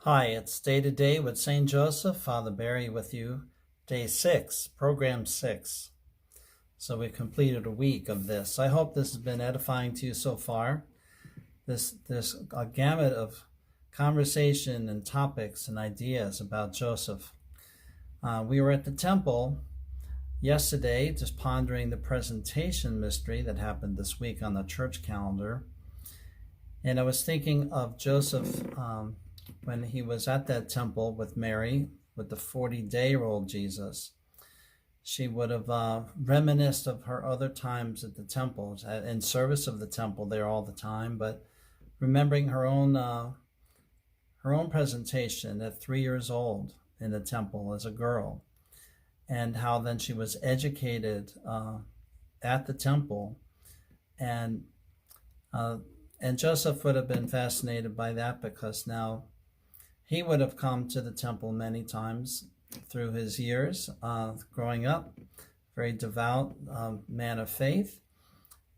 Hi, it's Day to Day with St. Joseph. Father Barry with you. Day 6, Program 6. So we've completed a week of this. I hope this has been edifying to you so far. There's a gamut of conversation and topics and ideas about Joseph. We were at the temple yesterday just pondering the presentation mystery that happened this week on the church calendar. And I was thinking of Joseph when he was at that temple with Mary, with the 40-day-old Jesus. She would have reminisced of her other times at the temple, in service of the temple there all the time, but remembering her own presentation at 3 years old in the temple as a girl, and how then she was educated at the temple, and Joseph would have been fascinated by that because now he would have come to the temple many times through his years growing up, very devout man of faith.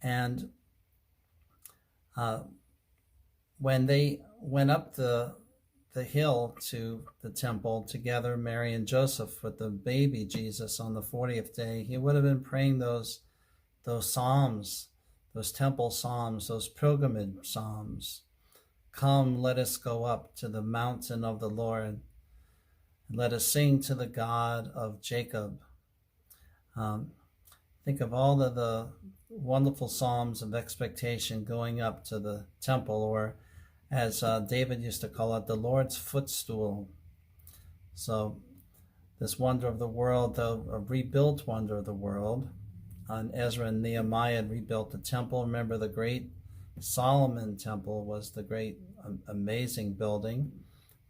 And when they went up the hill to the temple together, Mary and Joseph, with the baby Jesus on the 40th day, he would have been praying those psalms, those temple psalms, those pilgrimage psalms. Come, let us go up to the mountain of the Lord, and let us sing to the God of Jacob. Think of all the wonderful psalms of expectation going up to the temple, or as David used to call it, the Lord's footstool. So this wonder of the world, a rebuilt wonder of the world. Ezra and Nehemiah rebuilt the temple. Remember, the great Solomon temple was the great, amazing building.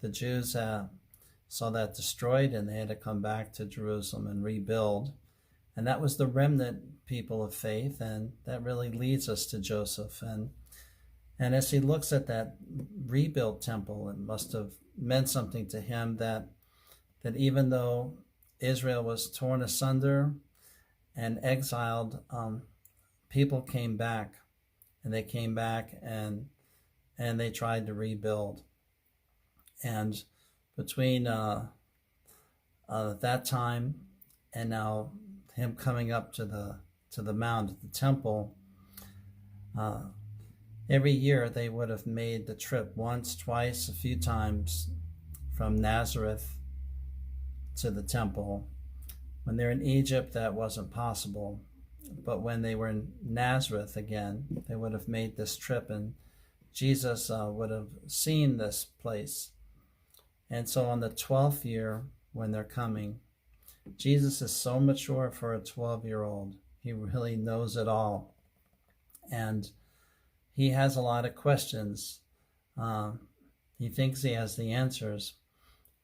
The Jews saw that destroyed, and they had to come back to Jerusalem and rebuild. And that was the remnant people of faith, and that really leads us to Joseph. And as he looks at that rebuilt temple, it must have meant something to him that even though Israel was torn asunder and exiled, people came back. And they came back and they tried to rebuild. And between that time and now him coming up to the mount at the temple, every year they would have made the trip once, twice, a few times from Nazareth to the temple. When they're in Egypt, that wasn't possible. But when they were in Nazareth again, they would have made this trip, and Jesus would have seen this place. And so on the 12th year, when they're coming, Jesus is so mature for a 12-year-old. He really knows it all. And he has a lot of questions. He thinks he has the answers,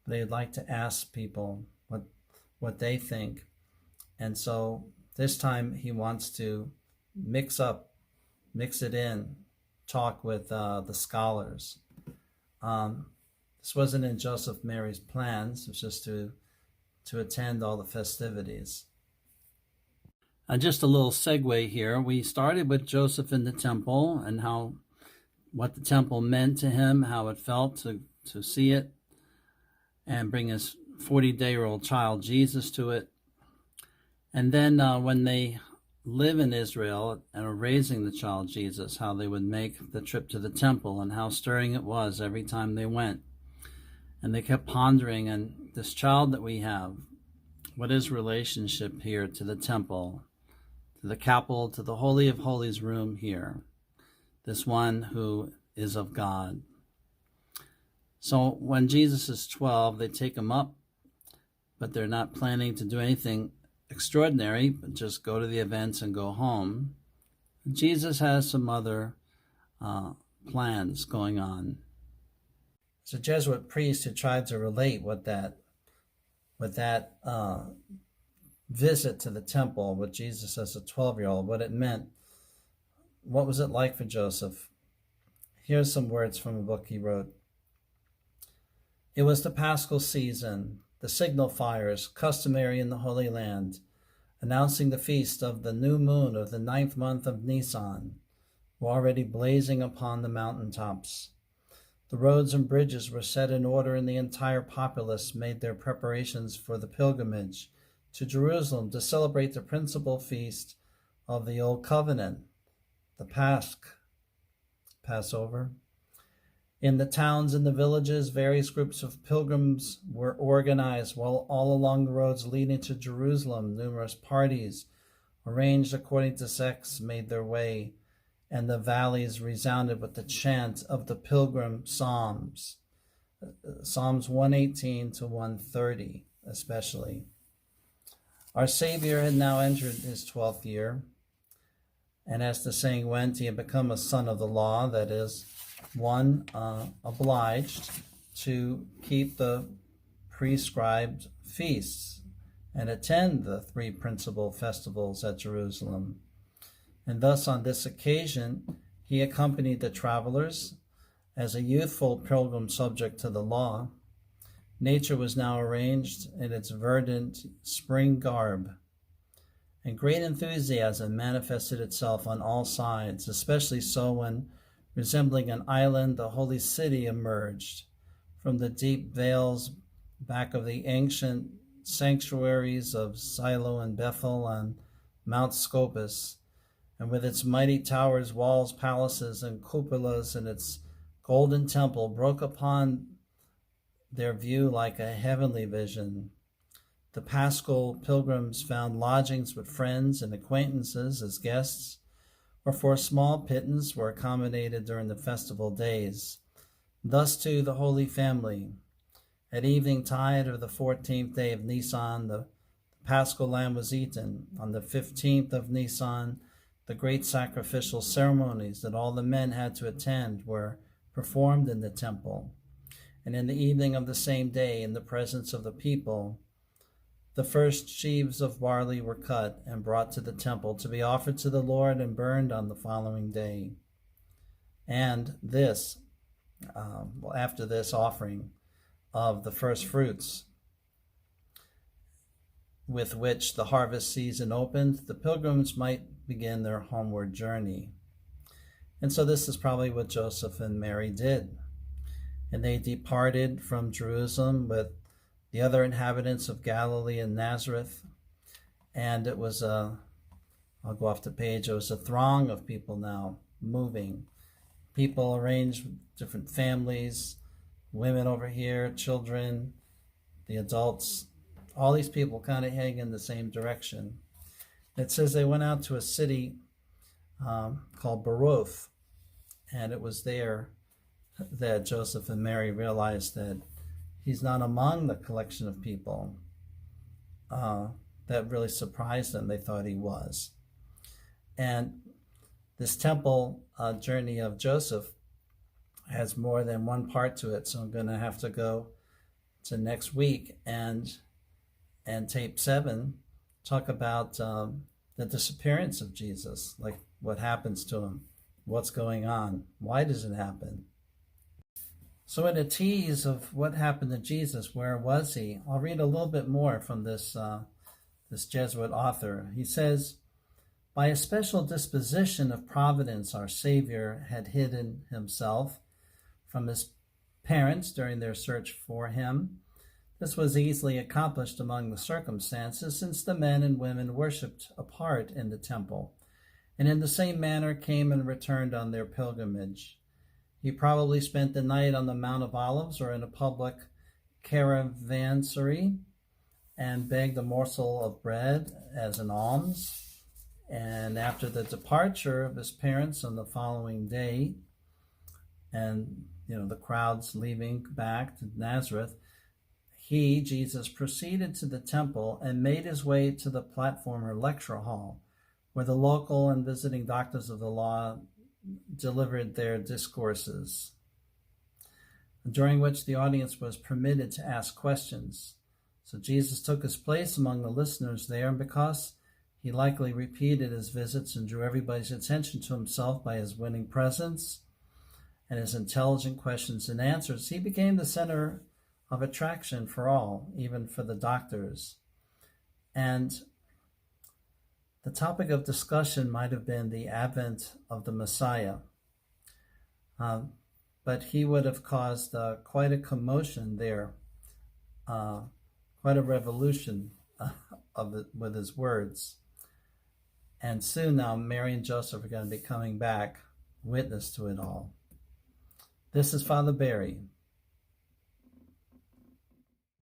but he'd like to ask people what they think. And so this time he wants to mix it in, talk with the scholars. This wasn't in Joseph Mary's plans. It was just to attend all the festivities. Just a little segue here. We started with Joseph in the temple and what the temple meant to him, how it felt to see it and bring his 40-day-old child Jesus to it. And then when they live in Israel and are raising the child Jesus, how they would make the trip to the temple and how stirring it was every time they went. And they kept pondering, and this child that we have, what is relationship here to the temple, to the chapel, to the Holy of Holies room here, this one who is of God. So when Jesus is 12, they take him up, but they're not planning to do anything extraordinary, but just go to the events and go home. Jesus has some other plans going on. It's a Jesuit priest who tried to relate what that visit to the temple with Jesus as a 12-year-old, what it meant. What was it like for Joseph? Here's some words from a book he wrote. It was the Paschal season, the signal fires customary in the Holy Land, announcing the feast of the new moon of the 9th month of Nisan, were already blazing upon the mountain tops. The roads and bridges were set in order, and the entire populace made their preparations for the pilgrimage to Jerusalem to celebrate the principal feast of the Old Covenant, the Passover. In the towns and the villages, various groups of pilgrims were organized while all along the roads leading to Jerusalem. Numerous parties, arranged according to sects, made their way, and the valleys resounded with the chant of the pilgrim psalms, Psalms 118 to 130 especially. Our Savior had now entered his 12th year, and as the saying went, he had become a son of the law, that is, one obliged to keep the prescribed feasts and attend the three principal festivals at Jerusalem. And thus on this occasion he accompanied the travelers as a youthful pilgrim subject to the law. Nature was now arranged in its verdant spring garb, and great enthusiasm manifested itself on all sides, especially so when, resembling an island, the holy city emerged from the deep vales back of the ancient sanctuaries of Silo and Bethel and Mount Scopus, and with its mighty towers, walls, palaces, and cupolas, and its golden temple broke upon their view like a heavenly vision. The Paschal pilgrims found lodgings with friends and acquaintances as guests, or for a small pittance were accommodated during the festival days. Thus too the Holy Family. At evening tide of the 14th day of Nisan, the Paschal lamb was eaten. On the 15th of Nisan, the great sacrificial ceremonies that all the men had to attend were performed in the temple. And in the evening of the same day, in the presence of the people, the first sheaves of barley were cut and brought to the temple to be offered to the Lord and burned on the following day. And this, after this offering of the first fruits, with which the harvest season opened, the pilgrims might begin their homeward journey. And so this is probably what Joseph and Mary did. And they departed from Jerusalem with the other inhabitants of Galilee and Nazareth. And it was I'll go off the page, it was a throng of people now moving. People arranged with different families, women over here, children, the adults, all these people kind of heading in the same direction. It says they went out to a city called Baroth, and it was there that Joseph and Mary realized that he's not among the collection of people. That really surprised them. They thought he was. And this temple journey of Joseph has more than one part to it, so I'm going to have to go to next week and tape 7, talk about the disappearance of Jesus, like what happens to him, what's going on, why does it happen? So in a tease of what happened to Jesus, where was he? I'll read a little bit more from this Jesuit author. He says, by a special disposition of providence, our Savior had hidden himself from his parents during their search for him. This was easily accomplished among the circumstances, since the men and women worshipped apart in the temple, and in the same manner came and returned on their pilgrimage. He probably spent the night on the Mount of Olives or in a public caravansary and begged a morsel of bread as an alms. And after the departure of his parents on the following day, and the crowds leaving back to Nazareth, he, Jesus, proceeded to the temple and made his way to the platform or lecture hall, where the local and visiting doctors of the law delivered their discourses, during which the audience was permitted to ask questions. So Jesus took his place among the listeners there, and because he likely repeated his visits and drew everybody's attention to himself by his winning presence and his intelligent questions and answers, he became the center of attraction for all, even for the doctors. And the topic of discussion might have been the advent of the Messiah. but he would have caused quite a commotion there, quite a revolution of it with his words. And soon now, Mary and Joseph are going to be coming back, witness to it all. This is Father Barry.